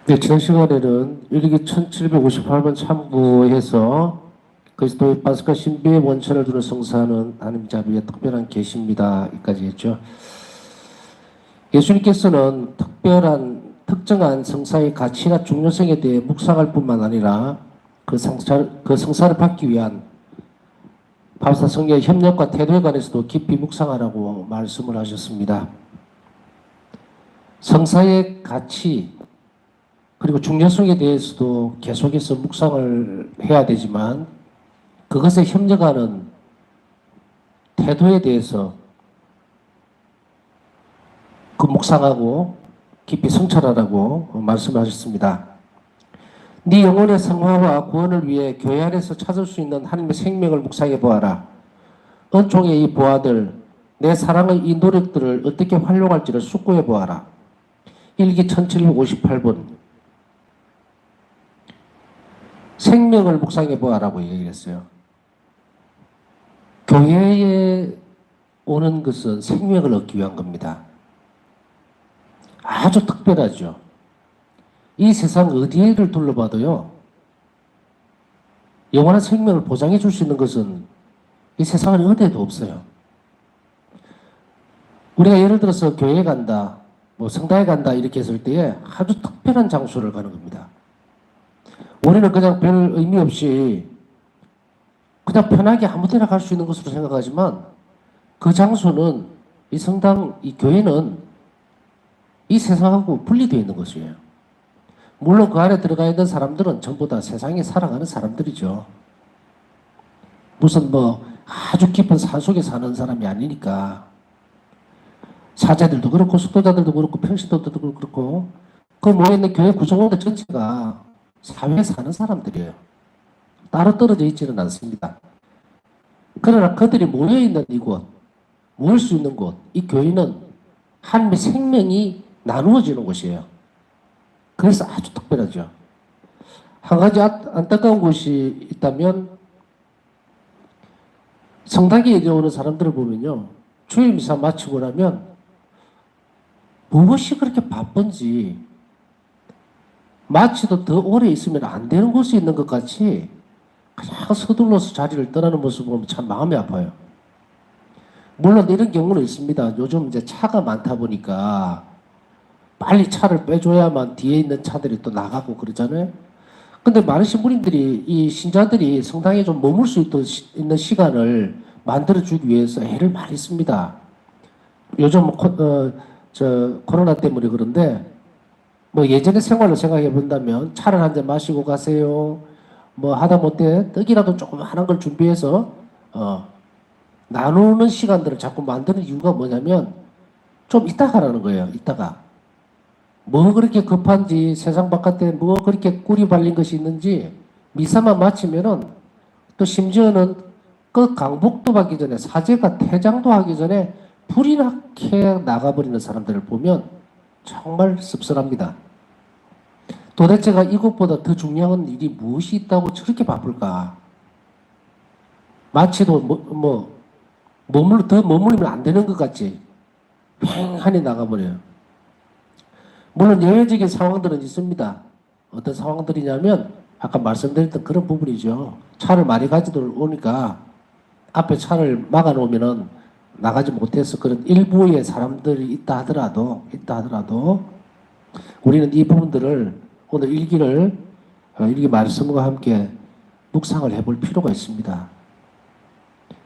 네, 지난 시간에는 일기 1758번 참고해서 그리스도의 파스카 신비의 원천을 두는 성사는 하나님 자비의 특별한 계시입니다. 여기까지 했죠. 예수님께서는 특정한 성사의 가치나 중요성에 대해 묵상할 뿐만 아니라 그 성사를 받기 위한 바브사 성령의 협력과 태도에 관해서도 깊이 묵상하라고 말씀을 하셨습니다. 성사의 가치, 그리고 중요성에 대해서도 계속해서 묵상을 해야 되지만 그것에 협력하는 태도에 대해서 그 묵상하고 깊이 성찰하라고 말씀하셨습니다. 네 영혼의 성화와 구원을 위해 교회 안에서 찾을 수 있는 하나님의 생명을 묵상해 보아라. 은총의 이 보아들, 내 사랑의 이 노력들을 어떻게 활용할지를 숙고해 보아라. 일기 1758번 생명을 묵상해 보아라고 얘기를 했어요. 교회에 오는 것은 생명을 얻기 위한 겁니다. 아주 특별하죠. 이 세상 어디를 둘러봐도요, 영원한 생명을 보장해 줄 수 있는 것은 이 세상은 어디에도 없어요. 우리가 예를 들어서 교회에 간다, 뭐 성당에 간다 이렇게 했을 때에 아주 특별한 장소를 가는 겁니다. 우리는 그냥 별 의미 없이 그냥 편하게 아무 데나 갈 수 있는 것으로 생각하지만 그 장소는 이 성당, 이 교회는 이 세상하고 분리되어 있는 것이에요. 물론 그 안에 들어가 있는 사람들은 전부 다 세상에 살아가는 사람들이죠. 무슨 뭐 아주 깊은 산속에 사는 사람이 아니니까 사제들도 그렇고 숙도자들도 그렇고 평신도들도 그렇고 그 모여있는 교회 구성원들 전체가 사회에 사는 사람들이에요. 따로 떨어져 있지는 않습니다. 그러나 그들이 모여있는 이곳, 모일 수 있는 곳, 이 교회는 하나님의 생명이 나누어지는 곳이에요. 그래서 아주 특별하죠. 한 가지 안타까운 것이 있다면 성당에 오는 사람들을 보면요. 주일 미사 마치고 나면 무엇이 그렇게 바쁜지 마치도 더 오래 있으면 안 되는 곳에 있는 것 같이 그냥 서둘러서 자리를 떠나는 모습을 보면 참 마음이 아파요. 물론 이런 경우는 있습니다. 요즘 이제 차가 많다 보니까 빨리 차를 빼줘야만 뒤에 있는 차들이 또 나가고 그러잖아요. 근데 많은 신부님들이 이 신자들이 성당에 좀 머물 수 있는 시간을 만들어주기 위해서 애를 많이 씁니다. 요즘 코로나 때문에 그런데 뭐 예전의 생활을 생각해 본다면 차를 한 잔 마시고 가세요. 뭐 하다못해 떡이라도 조금 하는 걸 준비해서 나누는 시간들을 자꾸 만드는 이유가 뭐냐면 좀 이따 가라는 거예요. 이따가. 뭐 그렇게 급한지 세상 바깥에 뭐 그렇게 꿀이 발린 것이 있는지 미사만 마치면은 또 심지어는 그 강복도 받기 전에 사제가 퇴장도 하기 전에 불이 나게 나가버리는 사람들을 보면 정말 씁쓸합니다. 도대체가 이것보다 더 중요한 일이 무엇이 있다고 저렇게 바쁠까? 마치도 더 머물면 안 되는 것 같지. 휑하니 나가버려요. 물론 예외적인 상황들은 있습니다. 어떤 상황들이냐면 아까 말씀드렸던 그런 부분이죠. 차를 많이 가지고 오니까 앞에 차를 막아놓으면은 나가지 못해서 그런 일부의 사람들이 있다 하더라도 우리는 이 부분들을 오늘 일기 말씀과 함께 묵상을 해볼 필요가 있습니다.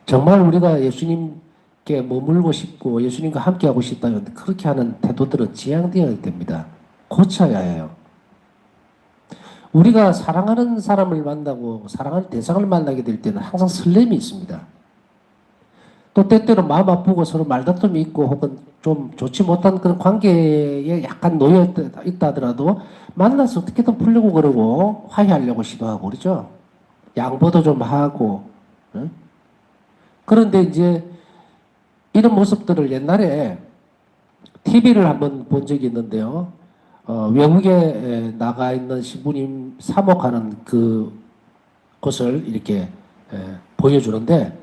정말 우리가 예수님께 머물고 싶고 예수님과 함께하고 싶다면 그렇게 하는 태도들은 지양되어야 됩니다. 고쳐야 해요. 우리가 사랑하는 사람을 만나고 사랑하는 대상을 만나게 될 때는 항상 설렘이 있습니다. 또 때때로 마음 아프고 서로 말다툼이 있고 혹은 좀 좋지 못한 그런 관계에 약간 놓여 있다 하더라도 만나서 어떻게든 풀려고 그러고 화해하려고 시도하고 그러죠. 양보도 좀 하고. 응? 그런데 이제 이런 모습들을 옛날에 TV를 한번 본 적이 있는데요. 외국에 나가 있는 신부님 사목하는 그 곳을 이렇게 보여주는데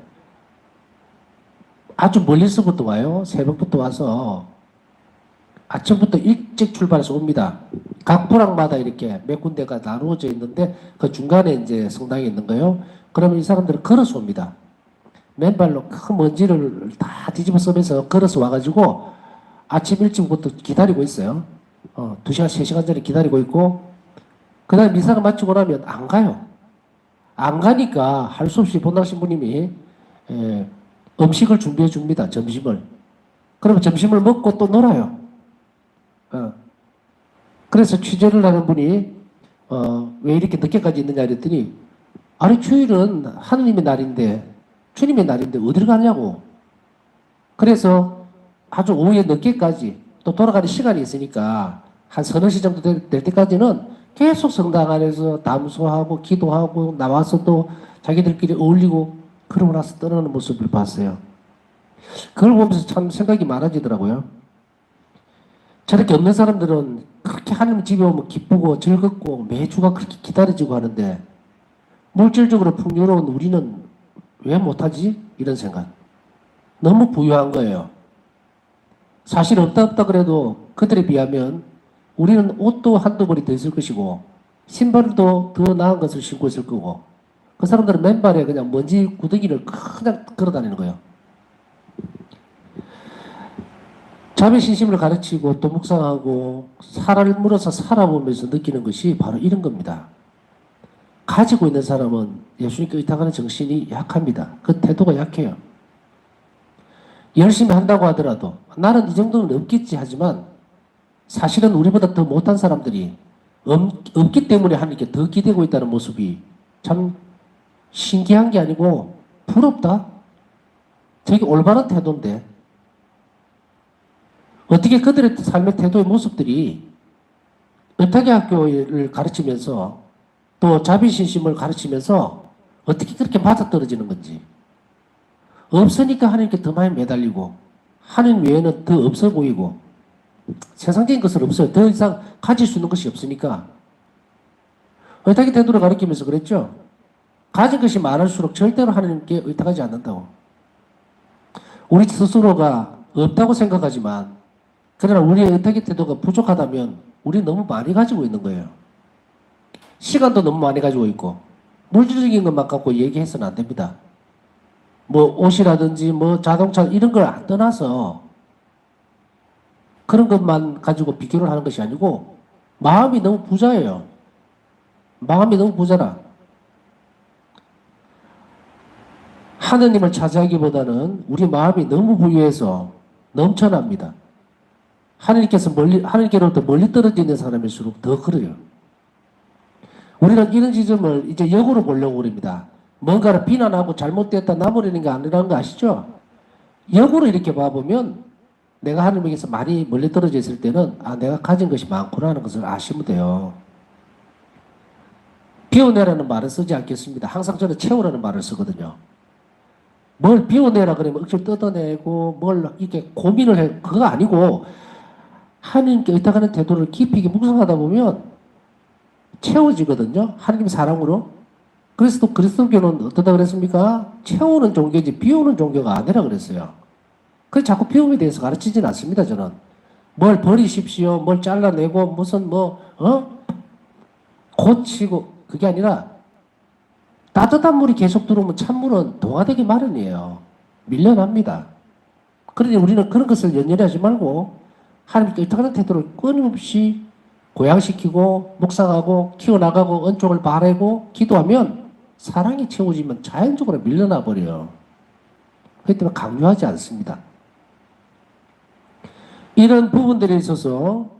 아주 멀리서부터 와요. 새벽부터 와서 아침부터 일찍 출발해서 옵니다. 각 부락마다 이렇게 몇 군데가 나누어져 있는데 그 중간에 이제 성당이 있는 거예요. 그러면 이 사람들은 걸어서 옵니다. 맨발로 큰 먼지를 다 뒤집어 쓰면서 걸어서 와가지고 아침 일찍부터 기다리고 있어요. 2시간, 3시간 전에 기다리고 있고, 그 다음에 미사가 마치고 나면 안 가요. 안 가니까 할 수 없이 본당 신부님이 음식을 준비해 줍니다. 점심을. 그러면 점심을 먹고 또 놀아요. 그래서 취재를 하는 분이 왜 이렇게 늦게까지 있느냐 그랬더니 아니 주일은 하느님의 날인데 주님의 날인데 어디를 가냐고. 그래서 아주 오후에 늦게까지 또 돌아가는 시간이 있으니까 한 서너 시 정도 될 때까지는 계속 성당 안에서 담소하고 기도하고 나와서 또 자기들끼리 어울리고 그러고 나서 떠나는 모습을 봤어요. 그걸 보면서 참 생각이 많아지더라고요. 저렇게 없는 사람들은 그렇게 하나님 집에 오면 기쁘고 즐겁고 매주가 그렇게 기다려지고 하는데 물질적으로 풍요로운 우리는 왜 못하지? 이런 생각. 너무 부유한 거예요. 사실 없다 그래도 그들에 비하면 우리는 옷도 한두 벌이 더 있을 것이고 신발도 더 나은 것을 신고 있을 거고 그 사람들은 맨발에 그냥 먼지 구덩이를 그냥 걸어 다니는 거예요. 자비신심을 가르치고 또 묵상하고 살을 물어서 살아보면서 느끼는 것이 바로 이런 겁니다. 가지고 있는 사람은 예수님께 의탁하는 정신이 약합니다. 그 태도가 약해요. 열심히 한다고 하더라도 나는 이 정도는 없겠지 하지만 사실은 우리보다 더 못한 사람들이 없기 때문에 하나님께 더 기대고 있다는 모습이 참 신기한 게 아니고 부럽다. 되게 올바른 태도인데 어떻게 그들의 삶의 태도의 모습들이 의탁의 학교를 가르치면서 또 자비신심을 가르치면서 어떻게 그렇게 맞아떨어지는 건지 없으니까 하나님께 더 많이 매달리고 하나님 외에는 더 없어 보이고 세상적인 것은 없어요. 더 이상 가질 수 있는 것이 없으니까 의탁의 태도를 가르치면서 그랬죠. 가진 것이 많을수록 절대로 하나님께 의탁하지 않는다고. 우리 스스로가 없다고 생각하지만 그러나 우리의 의탁의 태도가 부족하다면 우리 너무 많이 가지고 있는 거예요. 시간도 너무 많이 가지고 있고 물질적인 것만 갖고 얘기해서는 안 됩니다. 뭐 옷이라든지 뭐 자동차 이런 걸 안 떠나서 그런 것만 가지고 비교를 하는 것이 아니고 마음이 너무 부자예요. 마음이 너무 부자라. 하느님을 차지하기보다는 우리 마음이 너무 부유해서 넘쳐납니다. 하느님께로부터 멀리 떨어져 있는 사람일수록 더 그래요. 우리는 이런 지점을 이제 역으로 보려고 그럽니다. 뭔가를 비난하고 잘못됐다 나무라는 게 아니라는 거 아시죠? 역으로 이렇게 봐보면 내가 하나님에게서 많이 멀리 떨어져 있을 때는 내가 가진 것이 많구나 하는 것을 아시면 돼요. 비워내라는 말을 쓰지 않겠습니다. 항상 저는 채우라는 말을 쓰거든요. 뭘 비워내라 그러면 억지로 뜯어내고 뭘 이렇게 고민을 해. 그거 아니고 하나님께 의탁하는 태도를 깊이 있게 묵상하다 보면 채워지거든요. 하나님 사랑으로. 그래서 또 그리스도교는 어떠다 그랬습니까? 채우는 종교지 비우는 종교가 아니라 그랬어요. 그래서 자꾸 비움에 대해서 가르치진 않습니다. 저는. 뭘 버리십시오. 뭘 잘라내고 무슨 고치고 그게 아니라 따뜻한 물이 계속 들어오면 찬물은 동화되기 마련이에요. 밀려납니다. 그러니 우리는 그런 것을 연연히 하지 말고 하나님께 의탁하는 태도를 끊임없이 고양시키고 묵상하고 키워나가고 은총을 바라고 기도하면 사랑이 채워지면 자연적으로 밀려나 버려요. 그렇기 때문에 강요하지 않습니다. 이런 부분들에 있어서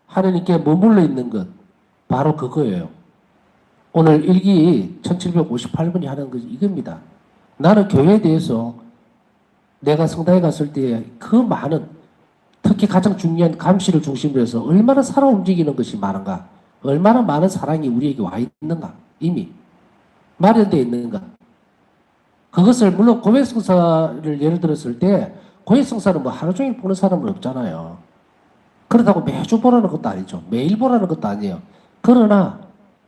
하나님께 머물러 있는 것 바로 그거예요. 오늘 일기 1758번이 하는 것이 이겁니다. 나는 교회에 대해서 내가 성당에 갔을 때 그 많은 특히 가장 중요한 감시를 중심으로 해서 얼마나 살아 움직이는 것이 많은가 얼마나 많은 사랑이 우리에게 와 있는가 이미 마련되어 있는가 그것을 물론 고백성사를 예를 들었을 때 고백성사는 뭐 하루 종일 보는 사람은 없잖아요. 그렇다고 매주 보라는 것도 아니죠. 매일 보라는 것도 아니에요. 그러나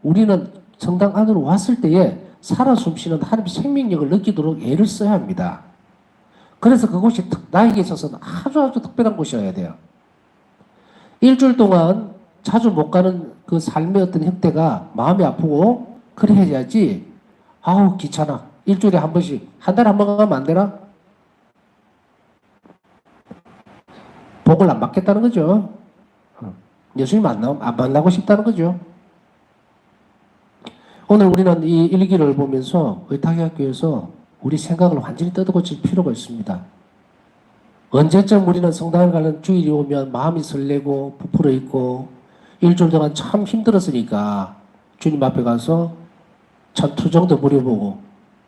우리는 성당 안으로 왔을 때에 살아 숨쉬는 하나님의 생명력을 느끼도록 애를 써야 합니다. 그래서 그곳이 나에게 있어서는 아주 특별한 곳이어야 돼요. 일주일 동안 자주 못 가는 그 삶의 어떤 형태가 마음이 아프고 그래 해야지. 아우 귀찮아. 일주일에 한 번씩 한 달에 한 번 가면 안 되나? 복을 안 받겠다는 거죠. 예수님 안 만나고 싶다는 거죠. 오늘 우리는 이 일기를 보면서 의탁의학교에서 우리 생각을 완전히 뜯어고칠 필요가 있습니다. 언제쯤 우리는 성당을 가는 주일이 오면 마음이 설레고 부풀어 있고 일주일 동안 참 힘들었으니까 주님 앞에 가서 참 투정도 부려보고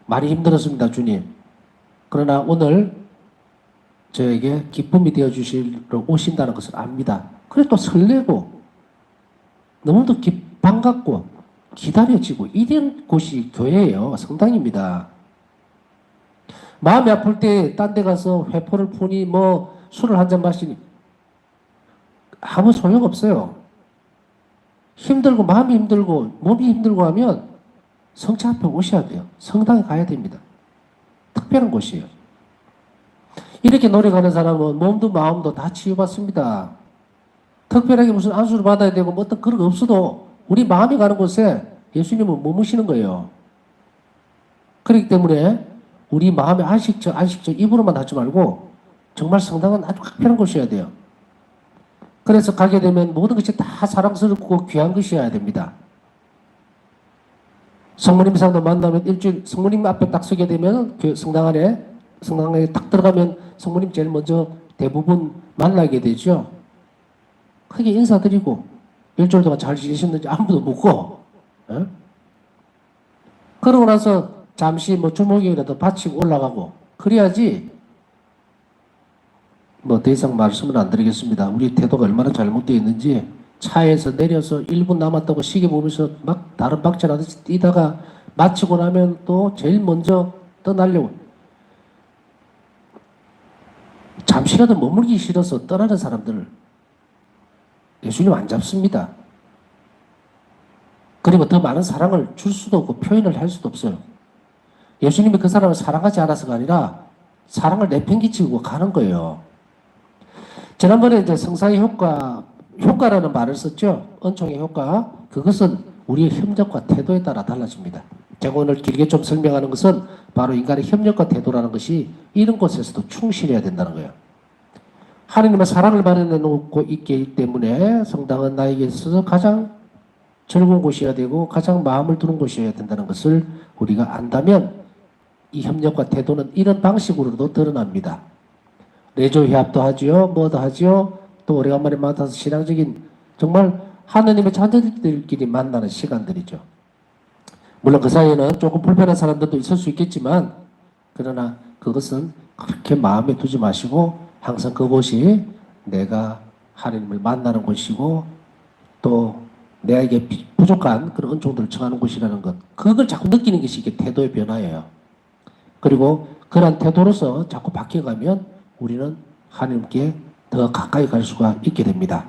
많이 힘들었습니다, 주님. 그러나 오늘 저에게 기쁨이 되어주시러 오신다는 것을 압니다. 그래 또 설레고 너무도 반갑고 기다려지고 이런 곳이 교회예요. 성당입니다. 마음이 아플 때 딴 데 가서 회포를 푸니 뭐 술을 한 잔 마시니 아무 소용없어요. 힘들고 마음이 힘들고 몸이 힘들고 하면 성체 앞에 오셔야 돼요. 성당에 가야 됩니다. 특별한 곳이에요. 이렇게 노력하는 사람은 몸도 마음도 다 치유받습니다. 특별하게 무슨 안수를 받아야 되고 뭐 어떤 그런 거 없어도 우리 마음이 가는 곳에 예수님은 머무시는 거예요. 그렇기 때문에 우리 마음의 안식처 입으로만 하지 말고 정말 성당은 아주 특별한 곳이어야 돼요. 그래서 가게 되면 모든 것이 다 사랑스럽고 귀한 것이어야 됩니다. 성모님상도 만나면 일주일 성모님 앞에 딱 서게 되면 그 성당에 딱 들어가면 성모님 제일 먼저 대부분 만나게 되죠. 크게 인사드리고 일주일 동안 잘 지내셨는지 아무도 묻고 그러고 나서 잠시 뭐 주목이라도 바치고 올라가고 그래야지. 뭐 더 이상 말씀을 안 드리겠습니다. 우리 태도가 얼마나 잘못되어 있는지 차에서 내려서 1분 남았다고 시계 보면서 막 다른 박자라듯이 뛰다가 마치고 나면 또 제일 먼저 떠나려고. 잠시라도 머물기 싫어서 떠나는 사람들을 예수님 안 잡습니다. 그리고 더 많은 사랑을 줄 수도 없고 표현을 할 수도 없어요. 예수님이 그 사람을 사랑하지 않아서가 아니라 사랑을 내팽개치고 가는 거예요. 지난번에 이제 성사의 효과라는 말을 썼죠. 은총의 효과. 그것은 우리의 협력과 태도에 따라 달라집니다. 제가 오늘 길게 좀 설명하는 것은 바로 인간의 협력과 태도라는 것이 이런 곳에서도 충실해야 된다는 거예요. 하나님의 사랑을 마련해 놓고 있기 때문에 성당은 나에게 있어서 가장 즐거운 곳이어야 되고 가장 마음을 두는 곳이어야 된다는 것을 우리가 안다면 이 협력과 태도는 이런 방식으로도 드러납니다. 내조 협도 하지요. 뭐도 하지요. 또 오래간만에 만나서 신앙적인 정말 하느님의 자녀들끼리 만나는 시간들이죠. 물론 그 사이에는 조금 불편한 사람들도 있을 수 있겠지만 그러나 그것은 그렇게 마음에 두지 마시고 항상 그곳이 내가 하느님을 만나는 곳이고 또 내게 부족한 그런 은총들을 청하는 곳이라는 것. 그걸 자꾸 느끼는 것이 이게 태도의 변화예요. 그리고 그런 태도로서 자꾸 바뀌어가면 우리는 하나님께 더 가까이 갈 수가 있게 됩니다.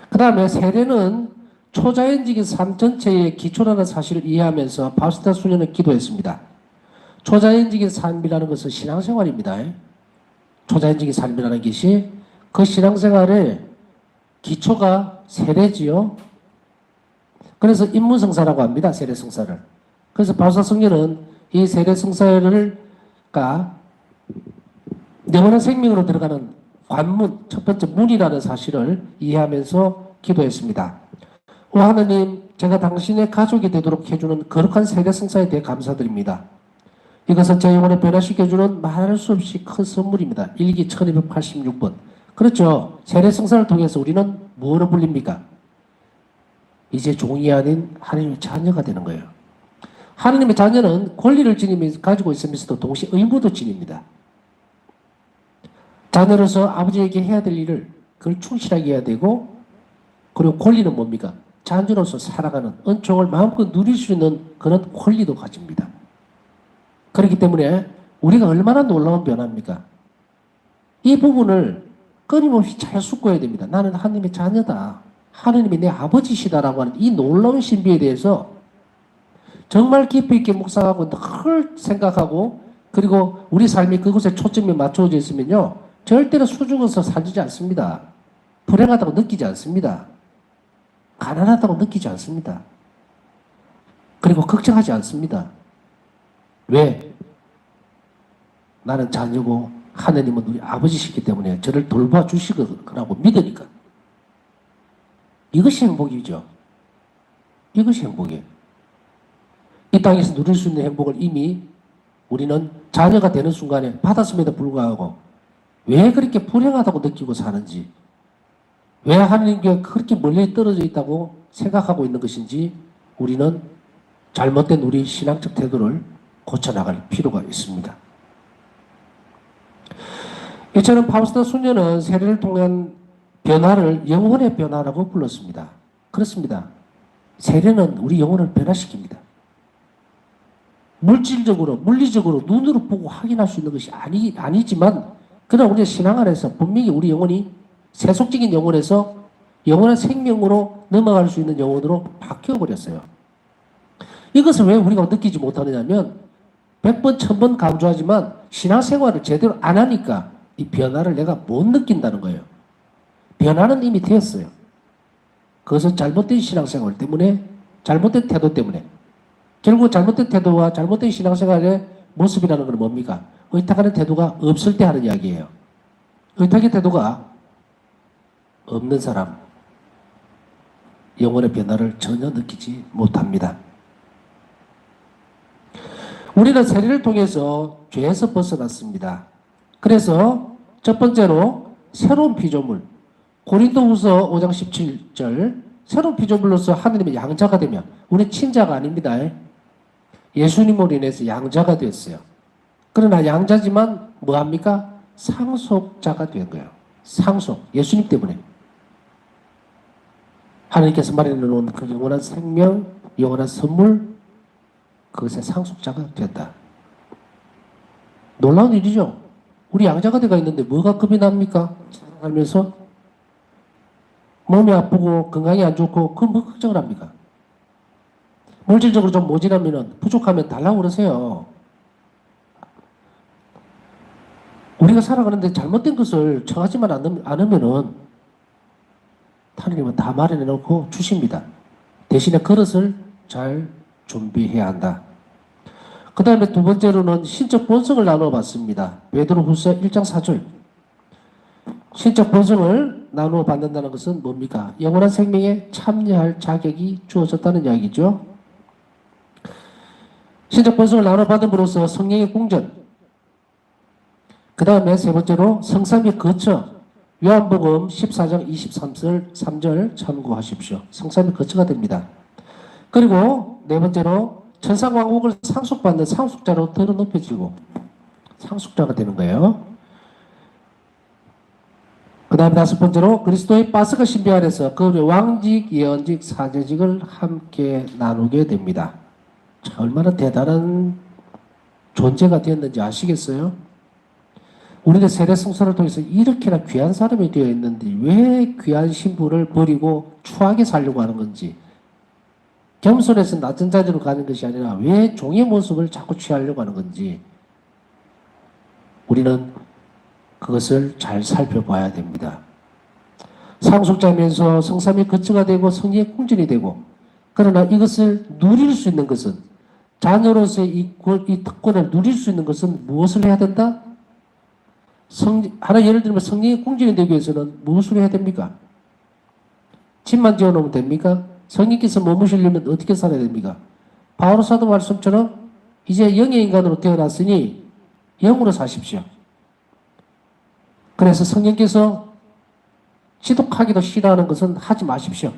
그 다음에 세례는 초자연적인 삶 전체의 기초라는 사실을 이해하면서 바우스타 수녀는 기도했습니다. 초자연적인 삶이라는 것은 신앙생활입니다. 초자연적인 삶이라는 것이 그 신앙생활의 기초가 세례지요. 그래서 입문성사라고 합니다. 세례성사를. 그래서 바우스타 수녀는 이 세례성사를 영원한 생명으로 들어가는 관문, 첫 번째 문이라는 사실을 이해하면서 기도했습니다. 오 하느님, 제가 당신의 가족이 되도록 해주는 거룩한 세례성사에 대해 감사드립니다. 이것은 제 영혼을 변화시켜주는 말할 수 없이 큰 선물입니다. 일기 1286번. 그렇죠. 세례성사를 통해서 우리는 무엇으로 불립니까? 이제 종이 아닌 하나님의 자녀가 되는 거예요. 하나님의 자녀는 권리를 가지고 있으면서도 동시에 의무도 지닙니다. 자녀로서 아버지에게 해야 될 일을 그걸 충실하게 해야 되고 그리고 권리는 뭡니까? 자녀로서 살아가는 은총을 마음껏 누릴 수 있는 그런 권리도 가집니다. 그렇기 때문에 우리가 얼마나 놀라운 변화입니까? 이 부분을 끊임없이 잘 숙고해야 됩니다. 나는 하나님의 자녀다. 하나님이 내 아버지시다라고 하는 이 놀라운 신비에 대해서 정말 깊이 있게 묵상하고 늘 생각하고 그리고 우리 삶이 그곳에 초점이 맞춰져 있으면요. 절대로 수줍어서 살지 않습니다. 불행하다고 느끼지 않습니다. 가난하다고 느끼지 않습니다. 그리고 걱정하지 않습니다. 왜? 나는 자녀고 하느님은 우리 아버지시기 때문에 저를 돌봐주실 거라고 믿으니까. 이것이 행복이죠. 이것이 행복이에요. 이 땅에서 누릴 수 있는 행복을 이미 우리는 자녀가 되는 순간에 받았음에도 불구하고 왜 그렇게 불행하다고 느끼고 사는지, 왜 하나님께 그렇게 멀리 떨어져 있다고 생각하고 있는 것인지 우리는 잘못된 우리 신앙적 태도를 고쳐나갈 필요가 있습니다. 이처럼 파우스트 수녀는 세례를 통한 변화를 영혼의 변화라고 불렀습니다. 그렇습니다. 세례는 우리 영혼을 변화시킵니다. 물질적으로, 물리적으로 눈으로 보고 확인할 수 있는 것이 아니지만 그러나 우리 신앙 안에서 분명히 우리 영혼이 세속적인 영혼에서 영원한 생명으로 넘어갈 수 있는 영혼으로 바뀌어버렸어요. 이것을 왜 우리가 느끼지 못하느냐면 100번, 1000번 강조하지만 신앙생활을 제대로 안 하니까 이 변화를 내가 못 느낀다는 거예요. 변화는 이미 되었어요. 그것은 잘못된 신앙생활 때문에, 잘못된 태도 때문에. 결국 잘못된 태도와 잘못된 신앙생활의 모습이라는 건 뭡니까? 의탁하는 태도가 없을 때 하는 이야기예요. 의탁의 태도가 없는 사람, 영혼의 변화를 전혀 느끼지 못합니다. 우리는 세례를 통해서 죄에서 벗어났습니다. 그래서 첫 번째로 새로운 피조물, 고린도후서 5장 17절, 새로운 피조물로서 하느님의 양자가 되면 우리 친자가 아닙니다. 예수님으로 인해서 양자가 됐어요. 그러나 양자지만 뭐합니까? 상속자가 된 거예요. 상속, 예수님 때문에. 하나님께서 마련해놓은 그 영원한 생명, 영원한 선물, 그것의 상속자가 된다. 놀라운 일이죠. 우리 양자가 돼가 있는데 뭐가 겁이 납니까? 살면서 몸이 아프고 건강이 안 좋고 그건 뭐 걱정을 합니까? 물질적으로 좀 모자라면 부족하면 달라고 그러세요. 우리가 살아가는데 잘못된 것을 청하지만 않으면은 하나님은 다 마련해 놓고 주십니다. 대신에 그릇을 잘 준비해야 한다. 그 다음에 두 번째로는 신적 본성을 나눠봤습니다. 베드로후서 1장 4절. 신적 본성을 나누어 받는다는 것은 뭡니까? 영원한 생명에 참여할 자격이 주어졌다는 이야기죠. 신적 본성을 나눠 받음으로써 성령의 궁전. 그 다음에 세 번째로 성삼위 거처. 요한복음 14장 23절 참고하십시오. 성삼위 거처가 됩니다. 그리고 네 번째로 천상왕국을 상속받는 상속자로 더 높여지고 상속자가 되는 거예요. 그 다음 다섯 번째로 그리스도의 파스가 신비 안에서 그 왕직, 예언직, 사제직을 함께 나누게 됩니다. 자, 얼마나 대단한 존재가 되었는지 아시겠어요? 우리는 세례 성사를 통해서 이렇게나 귀한 사람이 되어 있는데 왜 귀한 신부를 버리고 추하게 살려고 하는 건지, 겸손해서 낮은 자리로 가는 것이 아니라 왜 종의 모습을 자꾸 취하려고 하는 건지 우리는 그것을 잘 살펴봐야 됩니다. 상속자면서 성삼위 거처가 되고 성리의 궁전이 되고, 그러나 이것을 누릴 수 있는 것은, 자녀로서의 이 특권을 누릴 수 있는 것은 무엇을 해야 된다? 하나 예를 들면 성리의 궁전이 되기 위해서는 무엇을 해야 됩니까? 집만 지어놓으면 됩니까? 성령께서 머무시려면 어떻게 살아야 됩니까? 바오로 사도 말씀처럼 이제 영의 인간으로 태어났으니 영으로 사십시오. 그래서 성령께서 지독하기도 싫어하는 것은 하지 마십시오.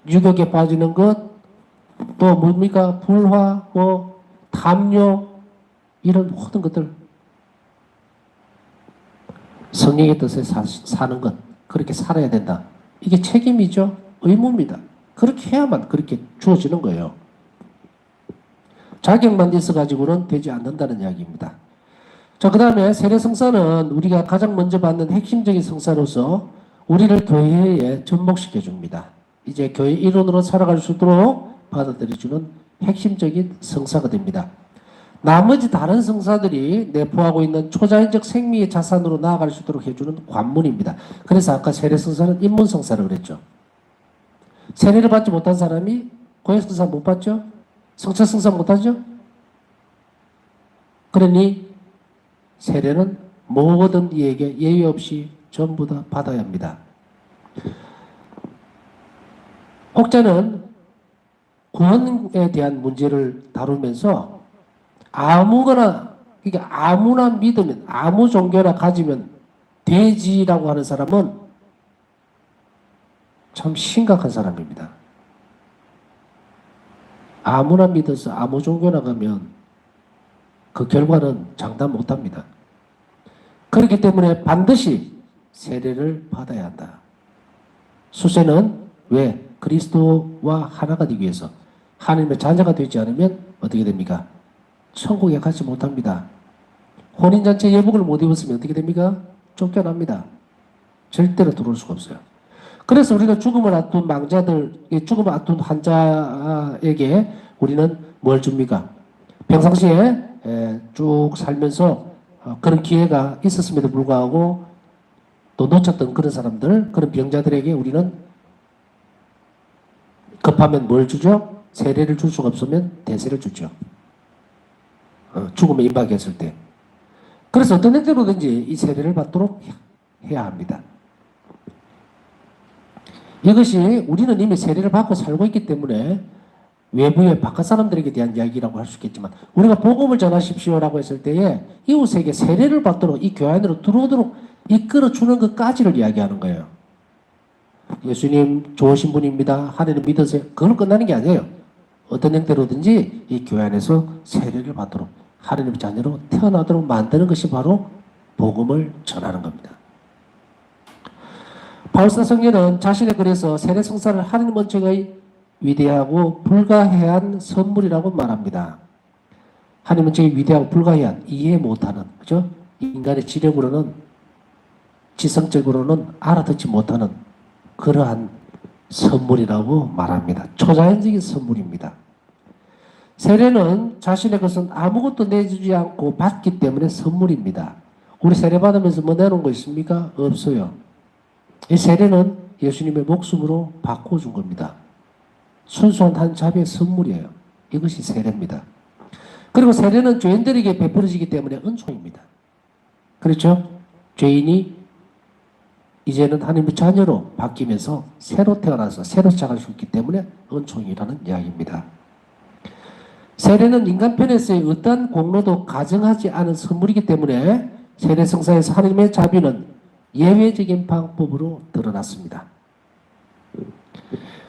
유혹에 빠지는 것, 또 뭡니까? 불화, 탐욕, 이런 모든 것들. 성령의 뜻에 사는 것, 그렇게 살아야 된다. 이게 책임이죠. 의무입니다. 그렇게 해야만 그렇게 주어지는 거예요. 자격만 있어가지고는 되지 않는다는 이야기입니다. 자, 그 다음에 세례성사는 우리가 가장 먼저 받는 핵심적인 성사로서 우리를 교회에 접목시켜 줍니다. 이제 교회 일원으로 살아갈 수 있도록 받아들여주는 핵심적인 성사가 됩니다. 나머지 다른 성사들이 내포하고 있는 초자연적 생명의 자산으로 나아갈 수 있도록 해주는 관문입니다. 그래서 아까 세례성사는 인문성사라고 그랬죠. 세례를 받지 못한 사람이 고해성사 못 받죠? 성처성사 못하죠? 그러니 세례는 모든 이에게 예외 없이 전부 다 받아야 합니다. 혹자는 구원에 대한 문제를 다루면서 아무거나, 그러니까 아무나 믿으면, 아무 종교나 가지면 되지라고 하는 사람은 참 심각한 사람입니다. 아무나 믿어서 아무 종교나 가면 그 결과는 장담 못합니다. 그렇기 때문에 반드시 세례를 받아야 한다. 수세는 왜? 그리스도와 하나가 되기 위해서. 하나님의 자녀가 되지 않으면 어떻게 됩니까? 천국에 가지 못합니다. 혼인잔치 예복을 못 입었으면 어떻게 됩니까? 쫓겨납니다. 절대로 들어올 수가 없어요. 그래서 우리가 죽음을 앞둔 망자들, 죽음을 앞둔 환자에게 우리는 뭘 줍니까? 평상시에 쭉 살면서 그런 기회가 있었음에도 불구하고 또 놓쳤던 그런 사람들, 그런 병자들에게 우리는 급하면 뭘 주죠? 세례를 줄 수가 없으면 대세를 주죠. 죽음에 임박했을 때. 그래서 어떤 형태로든지 이 세례를 받도록 해야 합니다. 이것이 우리는 이미 세례를 받고 살고 있기 때문에 외부의 바깥 사람들에게 대한 이야기라고 할 수 있겠지만 우리가 복음을 전하십시오라고 했을 때에 이웃에게 세례를 받도록 이 교회 안으로 들어오도록 이끌어주는 것까지를 이야기하는 거예요. 예수님 좋으신 분입니다. 하나님 믿으세요. 그걸로 끝나는 게 아니에요. 어떤 형태로든지 이 교회 안에서 세례를 받도록 하나님의 자녀로 태어나도록 만드는 것이 바로 복음을 전하는 겁니다. 바울사 성령은 자신의 글에서 세례 성사를 하나님 원칙의 위대하고 불가해한 선물이라고 말합니다. 하나님 원칙의 위대하고 불가해한, 이해 못하는, 그죠? 인간의 지력으로는, 지성적으로는 알아듣지 못하는 그러한 선물이라고 말합니다. 초자연적인 선물입니다. 세례는 자신의 것은 아무것도 내주지 않고 받기 때문에 선물입니다. 우리 세례 받으면서 뭐 내놓은 거 있습니까? 없어요. 이 세례는 예수님의 목숨으로 바꿔준 겁니다. 순수한 한 자비의 선물이에요. 이것이 세례입니다. 그리고 세례는 죄인들에게 베풀어지기 때문에 은총입니다. 그렇죠? 죄인이 이제는 하나님의 자녀로 바뀌면서 새로 태어나서 새로 시작할 수 있기 때문에 은총이라는 이야기입니다. 세례는 인간 편에서의 어떠한 공로도 가정하지 않은 선물이기 때문에 세례 성사에서 하나님의 자비는 예외적인 방법으로 드러났습니다.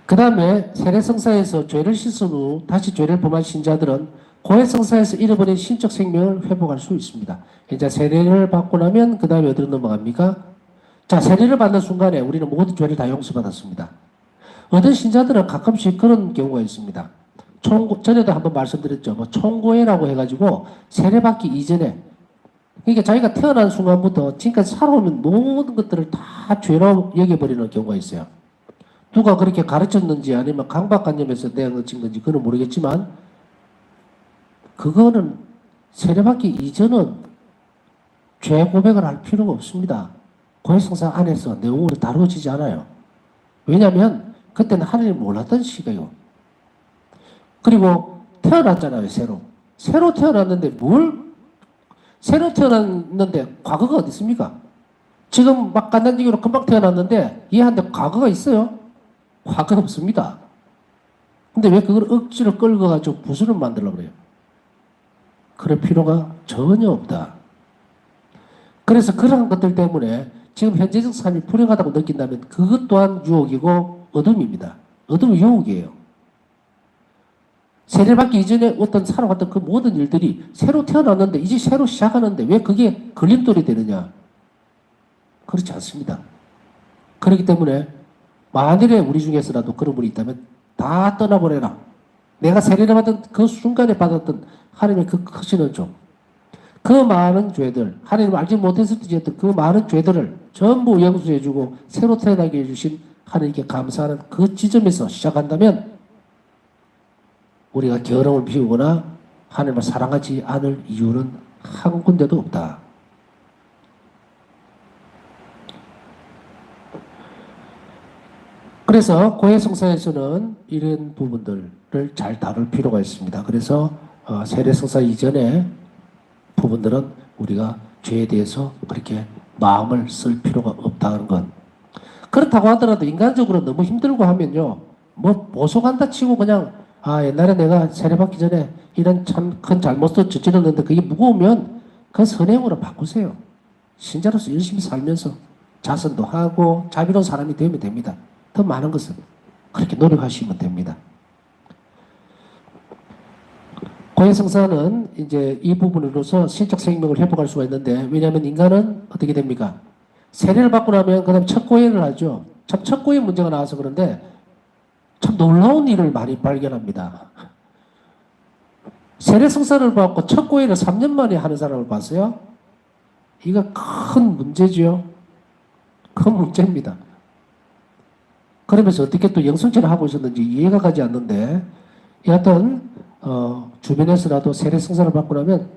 그 다음에 세례 성사에서 죄를 씻은 후 다시 죄를 범한 신자들은 고해 성사에서 잃어버린 신적 생명을 회복할 수 있습니다. 이제 세례를 받고 나면 그 다음에 어디로 넘어갑니까? 자, 세례를 받는 순간에 우리는 모든 죄를 다 용서받았습니다. 어떤 신자들은 가끔씩 그런 경우가 있습니다. 전에도 한번 말씀드렸죠. 뭐 총고해라고 해가지고 세례받기 이전에, 그러니까 자기가 태어난 순간부터 지금까지 살아오는 모든 것들을 다 죄로 여겨버리는 경우가 있어요. 누가 그렇게 가르쳤는지 아니면 강박관념에서 내어친 건지 그건 모르겠지만 그거는 세례받기 이전은 죄 고백을 할 필요가 없습니다. 고해성사 안에서 내용으로 다루어지지 않아요. 왜냐하면 그때는 하나님을 몰랐던 시기예요. 그리고 태어났잖아요. 새로 태어났는데 새로 태어났는데 과거가 어디 있습니까? 지금 막 간단지기로 금방 태어났는데 얘한테 과거가 있어요? 과거는 없습니다. 근데 왜 그걸 억지로 끌어가지고 부수를 만들려고 그래요? 그럴 필요가 전혀 없다. 그래서 그런 것들 때문에 지금 현재적 삶이 불행하다고 느낀다면 그것 또한 유혹이고 어둠입니다. 어둠은 유혹이에요. 세례받기 이전에 어떤 살아왔던 그 모든 일들이 새로 태어났는데 이제 새로 시작하는데 왜 그게 걸림돌이 되느냐? 그렇지 않습니다. 그렇기 때문에 만일에 우리 중에서라도 그런 분이 있다면 다 떠나보내라. 내가 세례를 받은 그 순간에 받았던 하나님의 그 크신 은총, 그 많은 죄들, 하나님을 알지 못했을 때 지었던 그 많은 죄들을 전부 용서해주고 새로 태어나게 해주신 하나님께 감사하는 그 지점에서 시작한다면 우리가 결함을 비우거나 하나님을 사랑하지 않을 이유는 한 군데도 없다. 그래서 고해성사에서는 이런 부분들을 잘 다룰 필요가 있습니다. 그래서 세례성사 이전에 부분들은 우리가 죄에 대해서 그렇게 마음을 쓸 필요가 없다는 것. 그렇다고 하더라도 인간적으로 너무 힘들고 하면요, 뭐 보석한다 치고 그냥 옛날에 내가 세례받기 전에 이런 참 큰 잘못도 저질렀는데 그게 무거우면 그 선행으로 바꾸세요. 신자로서 열심히 살면서 자선도 하고 자비로운 사람이 되면 됩니다. 더 많은 것은 그렇게 노력하시면 됩니다. 고해성사는 이제 이 부분으로서 신적 생명을 회복할 수가 있는데, 왜냐하면 인간은 어떻게 됩니까? 세례를 받고 나면 그 다음 첫 고해를 하죠. 참 첫 고해 문제가 나와서 그런데 참 놀라운 일을 많이 발견합니다. 세례성사를 받고 첫 고해를 3년 만에 하는 사람을 봤어요? 이거 큰 문제죠. 큰 문제입니다. 그러면서 어떻게 또 영성체를 하고 있었는지 이해가 가지 않는데, 여하튼 주변에서라도 세례성사를 받고 나면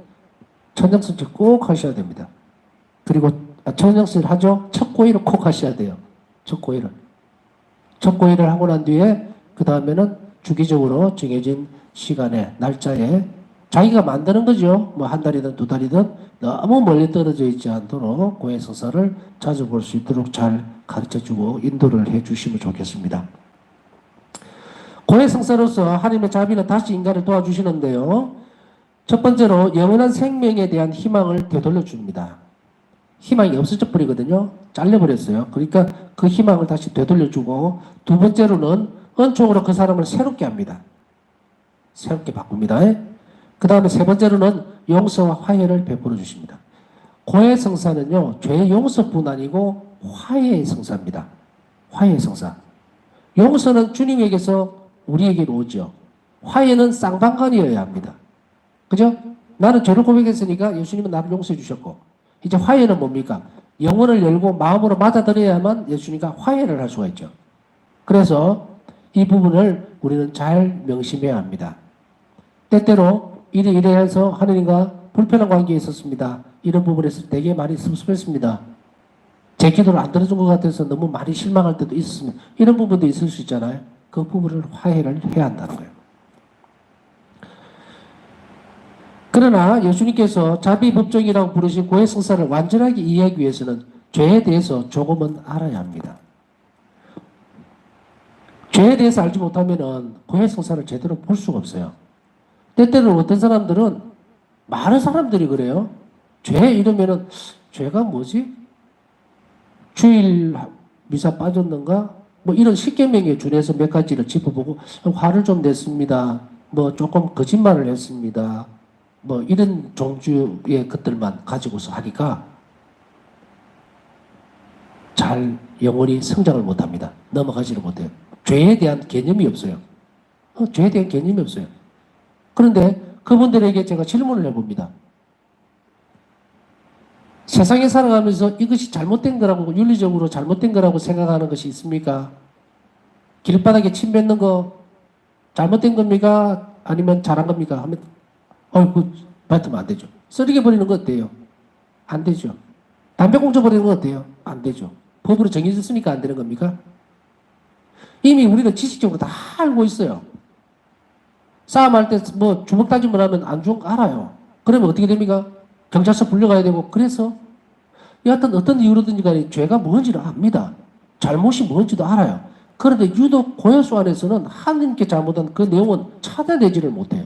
천정성체 꼭 하셔야 됩니다. 그리고 천정성체를 하죠. 첫 고해를 꼭 하셔야 돼요. 첫 고해를. 첫 고해를 하고 난 뒤에 그 다음에는 주기적으로 정해진 시간에 날짜에 자기가 만드는 거죠. 뭐 한 달이든 두 달이든 너무 멀리 떨어져 있지 않도록 고해성사를 자주 볼 수 있도록 잘 가르쳐주고 인도를 해주시면 좋겠습니다. 고해성사로서 하나님의 자비는 다시 인간을 도와주시는데요. 첫 번째로 영원한 생명에 대한 희망을 되돌려 줍니다. 희망이 없어져 버리거든요. 잘려버렸어요. 그러니까 그 희망을 다시 되돌려주고, 두 번째로는 은총으로 그 사람을 새롭게 합니다. 새롭게 바꿉니다. 그 다음에 세 번째로는 용서와 화해를 베풀어 주십니다. 고해성사는요, 죄의 용서뿐 아니고 화해의 성사입니다. 화해의 성사. 용서는 주님에게서 우리에게로 오죠. 화해는 쌍방간이어야 합니다. 그죠? 나는 죄를 고백했으니까 예수님은 나를 용서해 주셨고, 이제 화해는 뭡니까? 영혼을 열고 마음으로 맞아들여야만 예수님과 화해를 할 수가 있죠. 그래서 이 부분을 우리는 잘 명심해야 합니다. 때때로 이래 해서 하느님과 불편한 관계에 있었습니다. 이런 부분에서 되게 많이 섭섭했습니다. 제 기도를 안 들어준 것 같아서 너무 많이 실망할 때도 있었습니다. 이런 부분도 있을 수 있잖아요. 그 부분을 화해를 해야 한다는 거예요. 그러나 예수님께서 자비법정이라고 부르신 고해성사를 완전하게 이해하기 위해서는 죄에 대해서 조금은 알아야 합니다. 죄에 대해서 알지 못하면 고해성사를 제대로 볼 수가 없어요. 때때로 어떤 사람들은, 많은 사람들이 그래요. 죄 이러면은 죄가 뭐지? 주일 미사 빠졌는가? 뭐 이런 십계명에 준해서 몇 가지를 짚어보고 화를 좀 냈습니다. 뭐 조금 거짓말을 했습니다. 뭐 이런 종류의 것들만 가지고서 하니까 잘 영혼이 성장을 못합니다. 넘어가지를 못해요. 죄에 대한 개념이 없어요. 죄에 대한 개념이 없어요. 그런데 그분들에게 제가 질문을 해봅니다. 세상에 살아가면서 이것이 잘못된 거라고, 윤리적으로 잘못된 거라고 생각하는 것이 있습니까? 길바닥에 침 뱉는 거 잘못된 겁니까? 아니면 잘한 겁니까? 하면 그 뱉으면 안 되죠. 쓰레기 버리는 거 어때요? 안 되죠. 담배 공쳐 버리는 거 어때요? 안 되죠. 법으로 정해졌으니까 안 되는 겁니까? 이미 우리는 지식적으로 다 알고 있어요. 싸움할 때 뭐 주먹 다짐을 하면 안 좋은 거 알아요. 그러면 어떻게 됩니까? 경찰서 불려가야 되고. 그래서 여하튼 어떤 이유로든지 간에 죄가 뭔지를 압니다. 잘못이 뭔지도 알아요. 그런데 유독 고해수 안에서는 하나님께 잘못한 그 내용은 찾아내지를 못해요.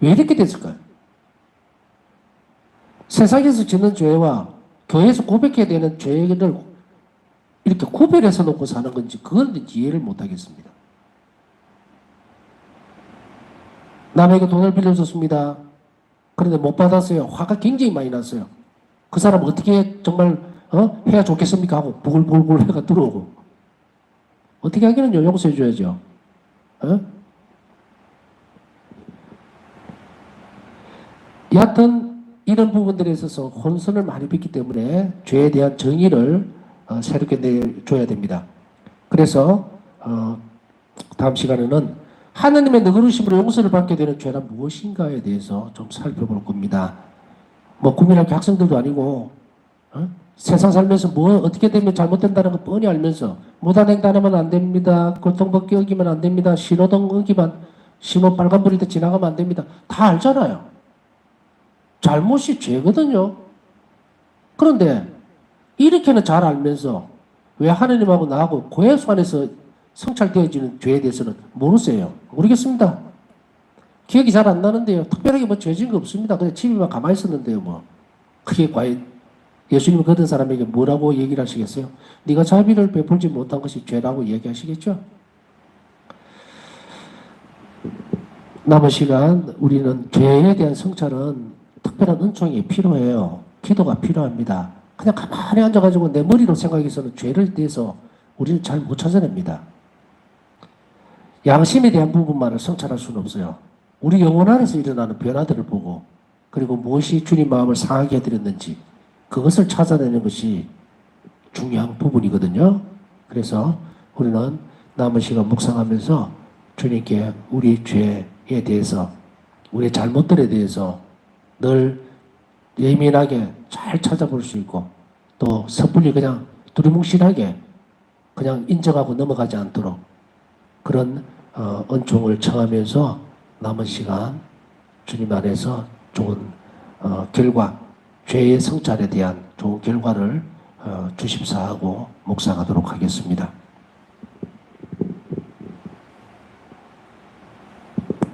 왜 이렇게 됐을까요? 세상에서 짓는 죄와 교회에서 고백해야 되는 죄를 이렇게 구별해서 놓고 사는 건지 그걸 이해를 못하겠습니다. 남에게 돈을 빌려줬습니다. 그런데 못 받았어요. 화가 굉장히 많이 났어요. 그 사람 어떻게 정말 해야 좋겠습니까? 하고 부글부글 해가 들어오고. 어떻게 하기는요? 용서해 줘야죠. 여하튼 이런 부분들에 있어서 혼선을 많이 빚기 때문에 죄에 대한 정의를 새롭게 내줘야 됩니다. 그래서 다음 시간에는 하나님의 너그러우심으로 용서를 받게 되는 죄란 무엇인가에 대해서 좀 살펴볼 겁니다. 뭐 국민학교 학생들도 아니고 세상 살면서 뭐 어떻게 되면 잘못된다는 거 뻔히 알면서 무단횡단하면 안 됩니다. 교통법규 어기면 안 됩니다. 신호등 어기면 신호 빨간불일 때 지나가면 안 됩니다. 다 알잖아요. 잘못이 죄거든요. 그런데 이렇게는 잘 알면서 왜 하느님하고 나하고 고해수 안에서 성찰되어지는 죄에 대해서는 모르세요? 모르겠습니다. 기억이 잘 안 나는데요. 특별하게 뭐 죄진 거 없습니다. 그냥 집에만 가만히 있었는데요. 뭐 그게 과연 예수님은 그런 사람에게 뭐라고 얘기를 하시겠어요? 네가 자비를 베풀지 못한 것이 죄라고 얘기하시겠죠? 남은 시간 우리는 죄에 대한 성찰은 특별한 은총이 필요해요. 기도가 필요합니다. 그냥 가만히 앉아가지고 내 머리로 생각해서는 죄를 대해서 우리는 잘 못 찾아냅니다. 양심에 대한 부분만을 성찰할 수는 없어요. 우리 영혼 안에서 일어나는 변화들을 보고 그리고 무엇이 주님 마음을 상하게 해드렸는지 그것을 찾아내는 것이 중요한 부분이거든요. 그래서 우리는 남은 시간 묵상하면서 주님께 우리 죄에 대해서 우리의 잘못들에 대해서 늘 예민하게 잘 찾아볼 수 있고 또 섣불리 그냥 두리뭉실하게 그냥 인정하고 넘어가지 않도록 그런 은총을 청하면서 남은 시간 주님 안에서 좋은 결과 죄의 성찰에 대한 좋은 결과를 주십사하고 묵상하도록 하겠습니다.